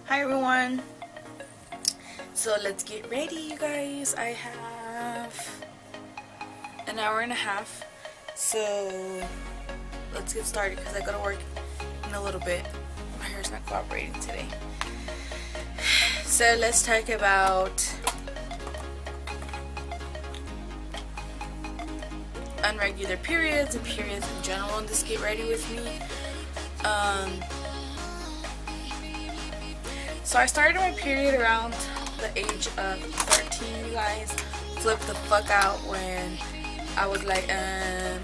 Hi everyone. So let's get ready, you guys. I have an hour and a half. So let's get started because I gotta work in a little bit. My hair's not cooperating today. So let's talk about unregular periods and periods in general and just get ready with me. So I started my period around the age of 13, you guys. Flipped the fuck out when I was like,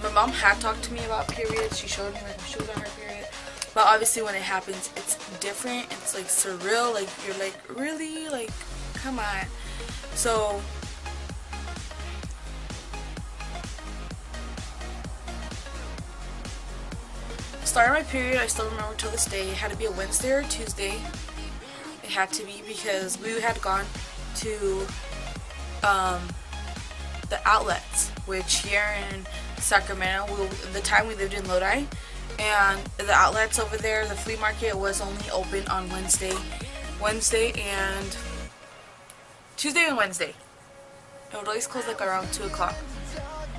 my mom had talked to me about periods. She showed me like when she was on her period. But obviously when it happens, it's different. It's like surreal. Like you're like, really? Like, come on. So started my period, I still remember till this day. It had to be a Wednesday or a Tuesday. It had to be because we had gone to the outlets, which here in Sacramento, the time we lived in Lodi, and the outlets over there, the flea market was only open on Tuesday and Wednesday. It would always close like around 2 o'clock.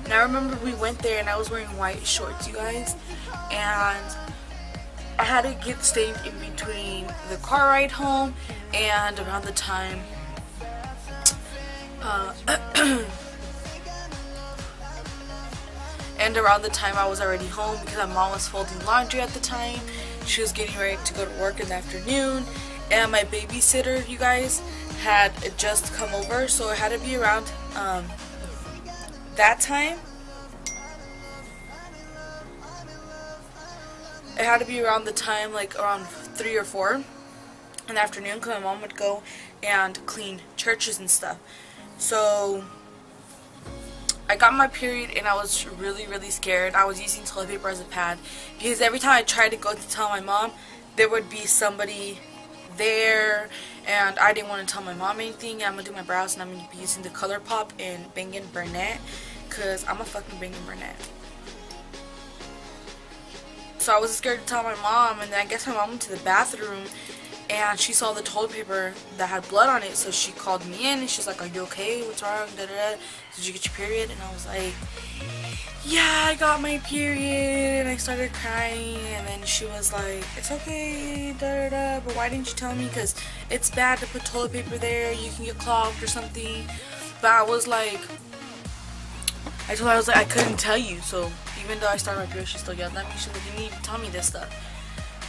And I remember we went there and I was wearing white shorts, you guys, and I had to get stayed in between the car ride home and around the time I was already home because my mom was folding laundry at the time. She was getting ready to go to work in the afternoon, and my babysitter, you guys, had just come over, so it had to be around that time. It had to be around the time, like around 3 or 4 in the afternoon, because my mom would go and clean churches and stuff. So I got my period and I was really, really scared. I was using toilet paper as a pad because every time I tried to go to tell my mom, there would be somebody there, and I didn't want to tell my mom anything. I'm going to do my brows and I'm going to be using the ColourPop and Bang & Burnett because I'm a fucking Bang & Burnett. So I was scared to tell my mom, and then I guess my mom went to the bathroom and she saw the toilet paper that had blood on it, so she called me in and she's like, "Are you okay? What's wrong? Da, da, da. Did you get your period?" And I was like, "Yeah, I got my period." And I started crying, and then she was like, "It's okay, da da da, but why didn't you tell me? Because it's bad to put toilet paper there, you can get clogged or something." But I was like, I told her, I was like, I couldn't tell you. So even though I started my period, she still yelled at me. She's like, "You need to tell me this stuff."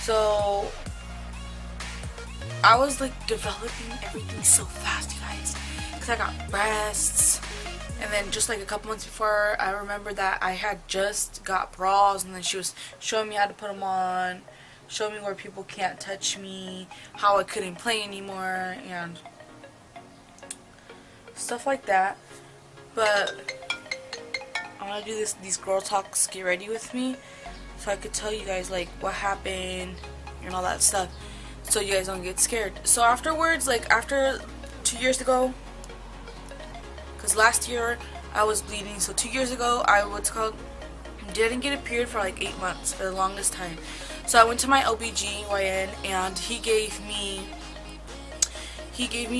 So I was like developing everything so fast, you guys, because I got breasts, and then just like a couple months before, I remember that I had just got bras, and then she was showing me how to put them on, showing me where people can't touch me, how I couldn't play anymore, and stuff like that. But I want to do these girl talks, get ready with me, so I could tell you guys like what happened and all that stuff, so you guys don't get scared. So afterwards, like after 2 years ago, because last year I was bleeding, so 2 years ago I didn't get a period for like 8 months, for the longest time. So I went to my OBGYN and he gave me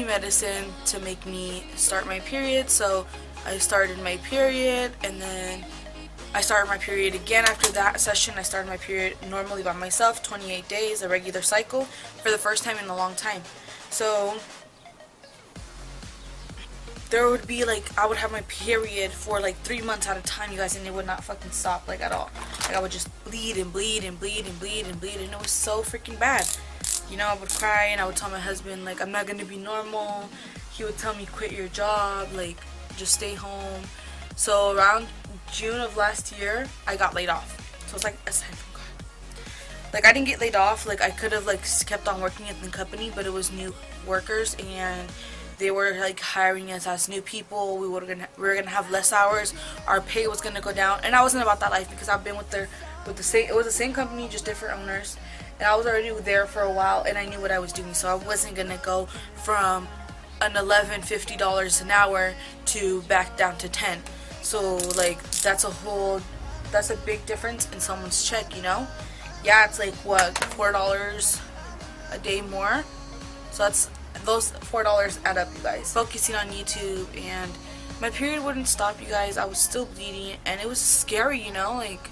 medicine to make me start my period. So I started my period, and then I started my period again after that session. I started my period normally by myself, 28 days, a regular cycle, for the first time in a long time. So there would be like, I would have my period for like 3 months at a time, you guys, and it would not fucking stop like at all. Like I would just bleed and bleed and bleed and bleed and bleed, and it was so freaking bad. You know, I would cry and I would tell my husband like, I'm not gonna be normal. He would tell me, quit your job, like just stay home. So around June of last year, I got laid off. So it's like a sign from God. Like I didn't get laid off. Like I could have like kept on working at the company, but it was new workers and they were like hiring us as new people. We were gonna have less hours. Our pay was gonna go down, and I wasn't about that life because I've been with the same. It was the same company, just different owners, and I was already there for a while, and I knew what I was doing. So I wasn't gonna go from an $11.50 an hour to back down to 10. So like that's a big difference in someone's check, you know? Yeah, it's like what, $4 a day more. So that's those $4 add up, you guys. Focusing on YouTube, and my period wouldn't stop, you guys. I was still bleeding, and it was scary, you know, like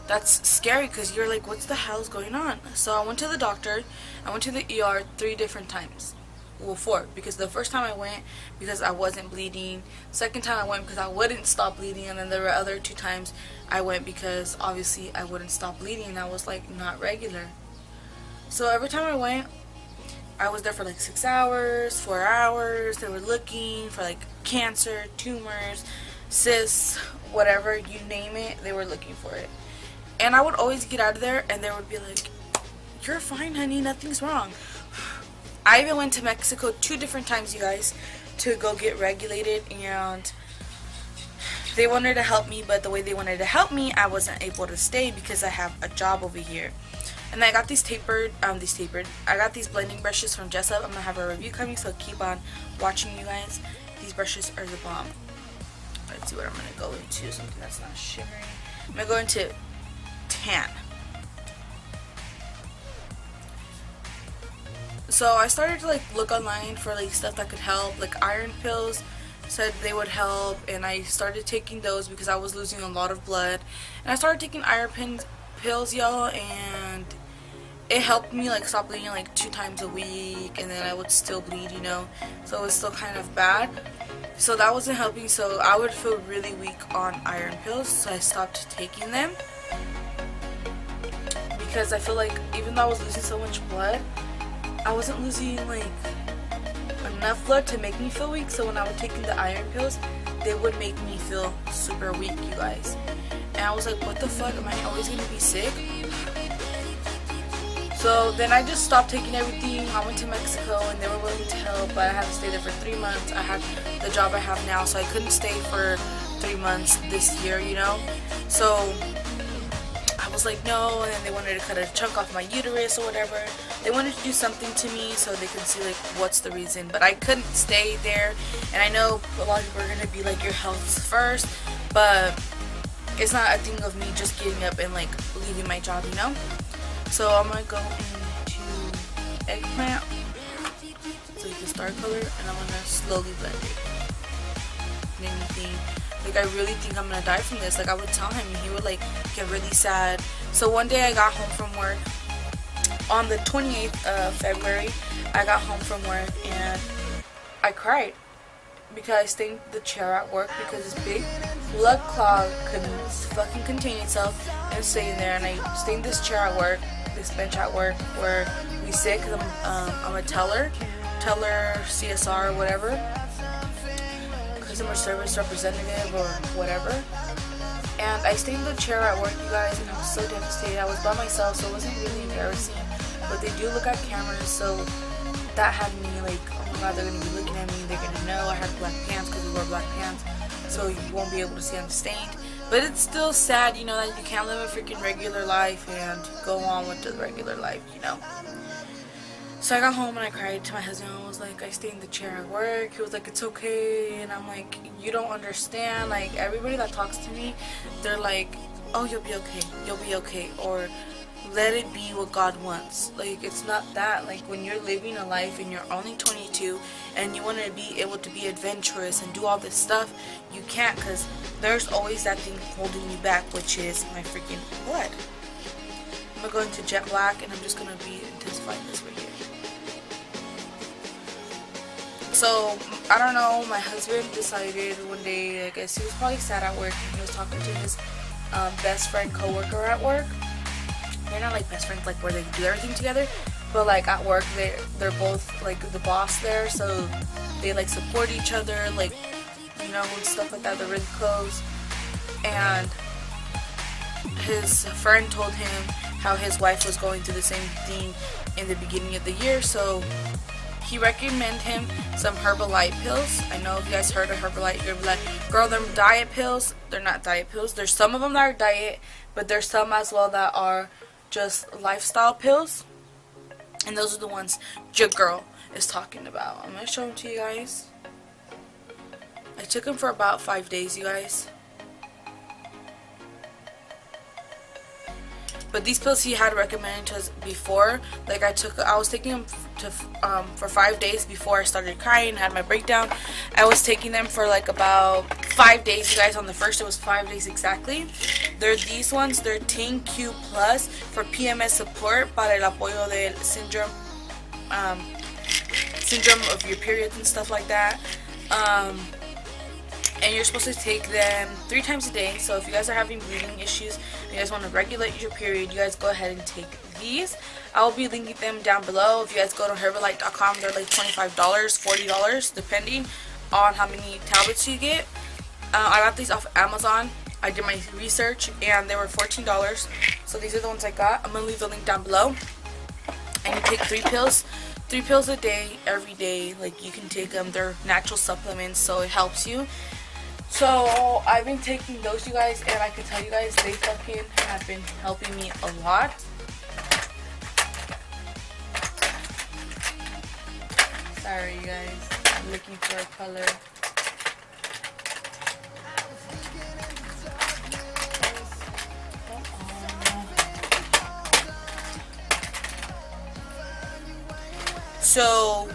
that's scary because you're like, what the hell's going on? So I went to the doctor. I went to the ER 3 different times. Well, 4, because the first time I went because I wasn't bleeding. Second time I went because I wouldn't stop bleeding, and then there were other 2 times I went because obviously I wouldn't stop bleeding. I was like not regular. So every time I went, I was there for like 6 hours, 4 hours. They were looking for like cancer, tumors, cysts, whatever, you name it, they were looking for it. And I would always get out of there and they would be like, you're fine, honey, nothing's wrong. I even went to Mexico 2 different times, you guys, to go get regulated, and they wanted to help me, but the way they wanted to help me, I wasn't able to stay because I have a job over here. And I got these I got these blending brushes from Jessup. I'm gonna have a review coming, so keep on watching, you guys. These brushes are the bomb. Let's see what I'm gonna go into, something that's not shimmering. I'm gonna go into tan. So I started to like look online for like stuff that could help, like iron pills said they would help, and I started taking those because I was losing a lot of blood. And I started taking iron pills, y'all, and it helped me like stop bleeding like 2 times a week, and then I would still bleed, you know, so it was still kind of bad. So that wasn't helping, so I would feel really weak on iron pills, so I stopped taking them because I feel like even though I was losing so much blood, I wasn't losing like enough blood to make me feel weak. So when I would take the iron pills, they would make me feel super weak, you guys. And I was like, what the fuck, am I always gonna be sick? So then I just stopped taking everything. I went to Mexico and they were willing to help, but I had to stay there for 3 months. I had the job I have now, so I couldn't stay for 3 months this year, you know. So I was like, no, and then they wanted to cut a chunk off my uterus or whatever. They wanted to do something to me so they could see like what's the reason, but I couldn't stay there. And I know a lot of people are gonna be like, your health's first, but it's not a thing of me just getting up and like leaving my job, you know. So I'm gonna go into eggplant, so you can start color, and I'm gonna slowly blend it. Anything. Like, I really think I'm gonna die from this. Like, I would tell him, and he would like get really sad. So one day I got home from work on the 28th of February. I got home from work and I cried because I stained the chair at work because this big blood clot couldn't fucking contain itself and stay in there. And I stained this chair at work, this bench at work where we sit, because I'm a teller CSR or whatever, customer service representative or whatever. And I stained the chair at work, you guys, and I was so devastated. I was by myself, so it wasn't really embarrassing, but they do look at cameras, so that had me like, oh my god, they're gonna be looking at me, they're gonna know I had black pants because we wore black pants, so you won't be able to see I'm stained. But it's still sad, you know, that you can't live a freaking regular life and go on with the regular life, you know. So I got home and I cried to my husband. I was like, I stained the chair at work. He was like, it's okay. And I'm like, you don't understand. Like, everybody that talks to me, they're like, oh, you'll be okay, you'll be okay, or let it be what God wants. Like, it's not that. Like, when you're living a life and you're only 22 and you want to be able to be adventurous and do all this stuff, you can't, because there's always that thing holding you back, which is my freaking blood. I'm gonna go into jet black, and I'm just gonna be intensifying this right here. So I don't know, my husband decided one day, I guess he was probably sad at work, and he was talking to his best friend co-worker at work. They're not like best friends like where they do everything together, but like at work they're both like the boss there, so they like support each other, like, you know, and stuff like that. They're really close. And his friend told him how his wife was going through the same thing in the beginning of the year, so he recommended him some Herbalife pills. I know if you guys heard of Herbalife, you're gonna be like, girl, them diet pills. They're not diet pills. There's some of them that are diet, but there's some as well that are just lifestyle pills. And those are the ones your girl is talking about. I'm gonna show them to you guys. I took them for about 5 days, you guys. But these pills he had recommended to us before. Like I was taking them for 5 days before I started crying, had my breakdown. I was taking them for like about 5 days, you guys. On the first, it was 5 days exactly. They're these ones. They're Ting Q Plus for PMS support para el apoyo del syndrome of your periods and stuff like that. And you're supposed to take them 3 times a day. So if you guys are having bleeding issues and you guys want to regulate your period, you guys go ahead and take these. I will be linking them down below. If you guys go to Herbalife.com, they're like $25, $40, depending on how many tablets you get. I got these off Amazon. I did my research and they were $14. So these are the ones I got. I'm going to leave the link down below. And you take 3 pills. 3 pills a day, every day. Like, you can take them. They're natural supplements, so it helps you. So I've been taking those, you guys, and I can tell you guys they fucking have been helping me a lot. Sorry, you guys. I'm looking for a color. So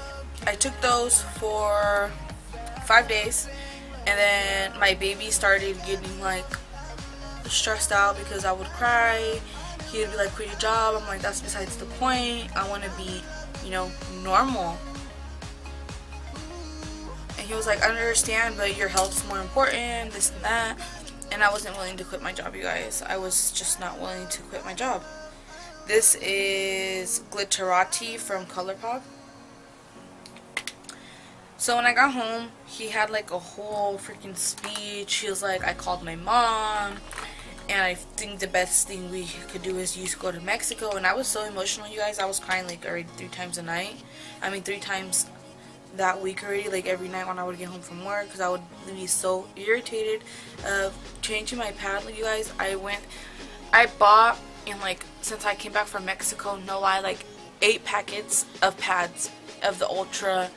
I took those for 5 days. And then my baby started getting like stressed out because I would cry. He would be like, quit your job. I'm like, that's besides the point. I want to be, you know, normal. And he was like, I understand, but your health's more important, this and that. And I wasn't willing to quit my job, you guys. I was just not willing to quit my job. This is Glitterati from ColourPop. So when I got home, he had like a whole freaking speech. He was like, I called my mom, and I think the best thing we could do is you go to Mexico. And I was so emotional, you guys. I was crying like already 3 times a night. I mean 3 times that week already, like every night when I would get home from work, because I would be so irritated of changing my pad. You guys, I bought, and like since I came back from Mexico, no lie, like 8 packets of pads of the ultra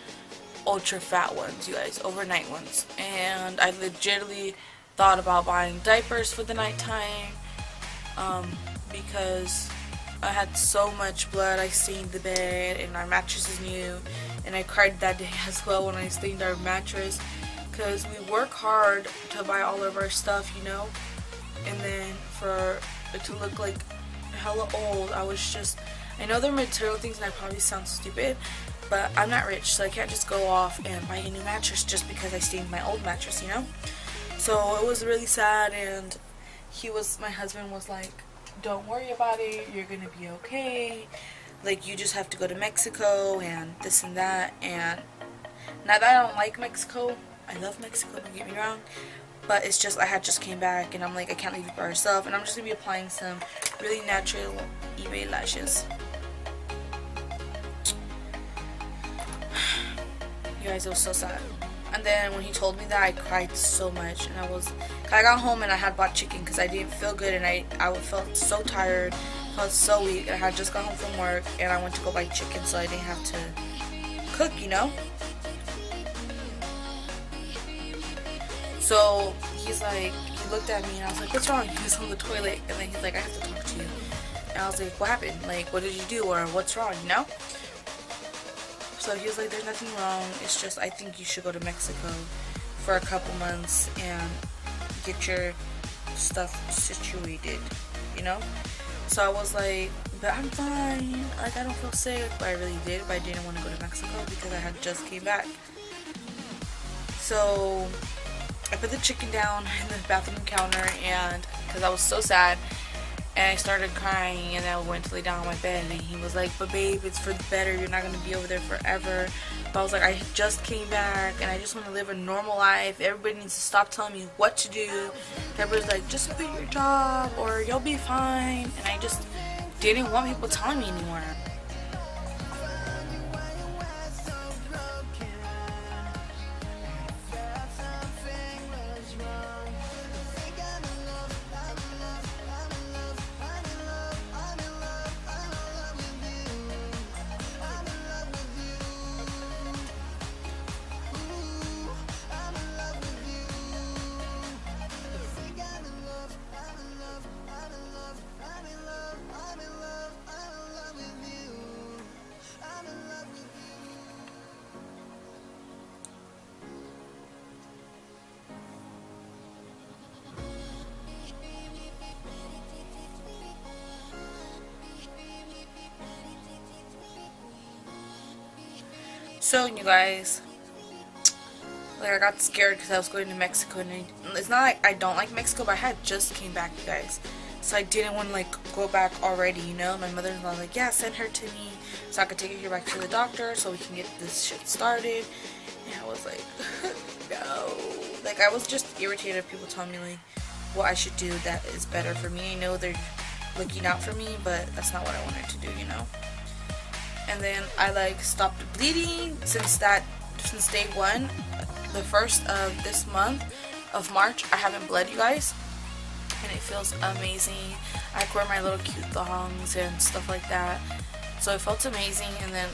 fat ones, you guys, overnight ones. And I legitimately thought about buying diapers for the nighttime, because I had so much blood. I stained the bed, and our mattress is new, and I cried that day as well when I stained our mattress, because we work hard to buy all of our stuff, you know, and then for it to look like hella old, I know they're material things and I probably sound stupid, but I'm not rich, so I can't just go off and buy a new mattress just because I stained my old mattress, you know? So it was really sad, and my husband was like, don't worry about it, you're gonna be okay. Like, you just have to go to Mexico and this and that. And not that I don't like Mexico, I love Mexico, don't get me wrong, but it's just I had just came back, and I'm like, I can't leave it by herself, and I'm just gonna be applying some really natural eBay lashes. You guys, it was so sad. And then when he told me that, I cried so much, and I got home and I had bought chicken because I didn't feel good, and I felt so tired, felt so weak, and I had just got home from work, and I went to go buy chicken so I didn't have to cook, you know? So he's like, he looked at me, and I was like, what's wrong? He was on the toilet, and then he's like, I have to talk to you. And I was like, what happened? Like, what did you do, or what's wrong, you know? So he was like, there's nothing wrong, it's just I think you should go to Mexico for a couple months and get your stuff situated, you know? So I was like, but I'm fine, like I don't feel sick, but I really did, but I didn't want to go to Mexico because I had just came back. So I put the chicken down in the bathroom counter, and because I was so sad, and I started crying, and I went to lay down on my bed, and he was like, but babe, it's for the better, you're not going to be over there forever. But I was like, I just came back, and I just want to live a normal life. Everybody needs to stop telling me what to do. Everybody's like, just quit your job, or you'll be fine. And I just didn't want people telling me anymore. So you guys, like I got scared because I was going to Mexico, and it's not like I don't like Mexico, but I had just came back, you guys. So I didn't want to like go back already, you know. My mother-in-law was like, yeah, send her to me so I could take her back to the doctor so we can get this shit started. And I was like, no. Like I was just irritated if people telling me like what I should do that is better for me. I know they're looking out for me, but that's not what I wanted to do, you know. And then I like stopped bleeding since day one. The first of this month of March, I haven't bled, you guys, and it feels amazing. I wear my little cute thongs and stuff like that, so it felt amazing. And then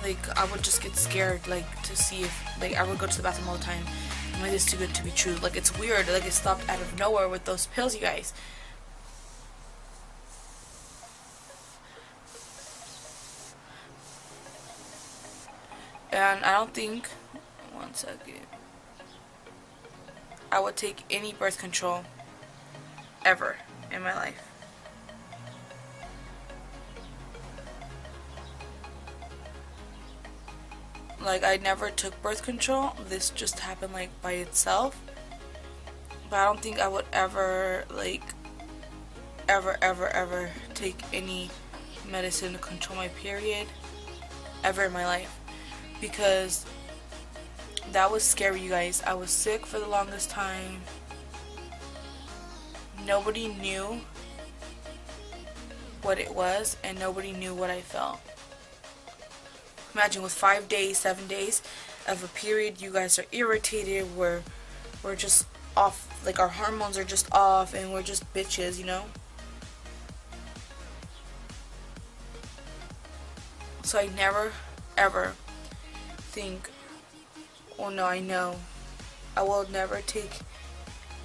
like I would just get scared like to see if like I would go to the bathroom all the time. I'm like, this is too good to be true. Like it's weird, like it stopped out of nowhere with those pills, you guys. And I don't think, one second, I would take any birth control ever in my life. Like I never took birth control. This just happened like by itself. But I don't think I would ever like ever take any medicine to control my period ever in my life, because that was scary, you guys. I was sick for the longest time. Nobody knew what it was, and nobody knew what I felt. Imagine with 5 days, 7 days of a period, you guys are irritated. We're just off, like our hormones are just off, and we're just bitches, you know. So I never ever think, oh no, I know I will never take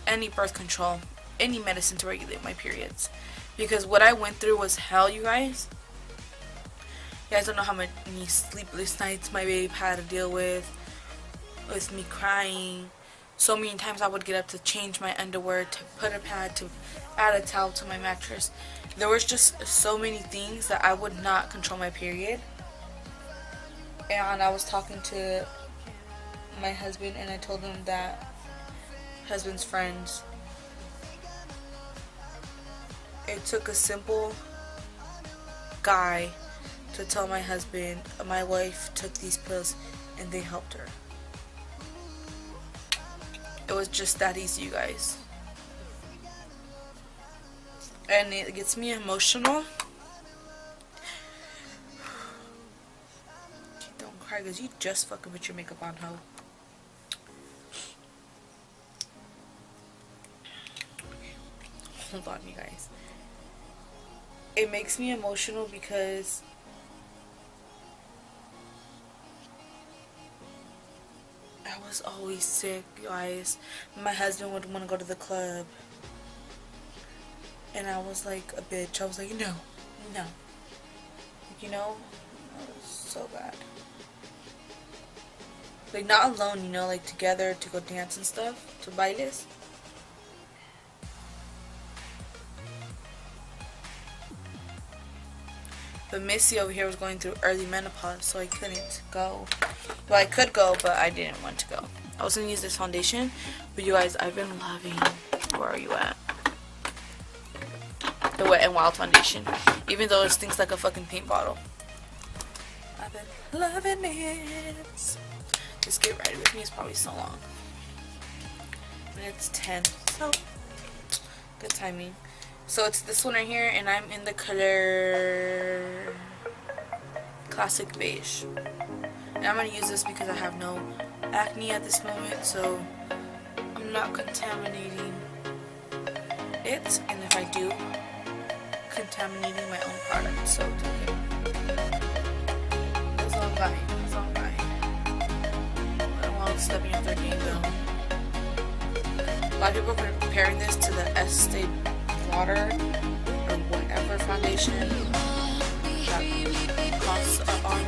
any birth control, any medicine to regulate my periods, because what I went through was hell, you guys. You guys don't know how many sleepless nights my babe had to deal with me crying. So many times I would get up to change my underwear, to put a pad, to add a towel to my mattress. There was just so many things that I would not control my period. And I was talking to my husband, and I told him that husband's friends, it took a simple guy to tell my husband my wife took these pills and they helped her. It was just that easy, you guys. And it gets me emotional. Don't cry, because you just fucking put your makeup on, ho. Hold on, you guys. It makes me emotional because I was always sick, guys. My husband would want to go to the club, and I was like a bitch. I was like, no. Like, you know, it was so bad. Like, not alone, you know, like together to go dance and stuff, to bailes. But Missy over here was going through early menopause, so I couldn't go. Well, I could go, but I didn't want to go. I was going to use this foundation, but you guys, I've been loving, where are you at? The Wet n Wild foundation. Even though it stinks like a fucking paint bottle. I've been loving it. Just get ready with me, it's probably so long. And it's 10, so good timing. So it's this one right here, and I'm in the color Classic Beige. And I'm going to use this because I have no acne at this moment, so I'm not contaminating it. And if I do, contaminating my own product, so it's okay. That's all I'm buying. That's all I'm buying. I don't want to step in their game, though. A lot of people are comparing this to the Estee Lauder or whatever foundation that costs an arm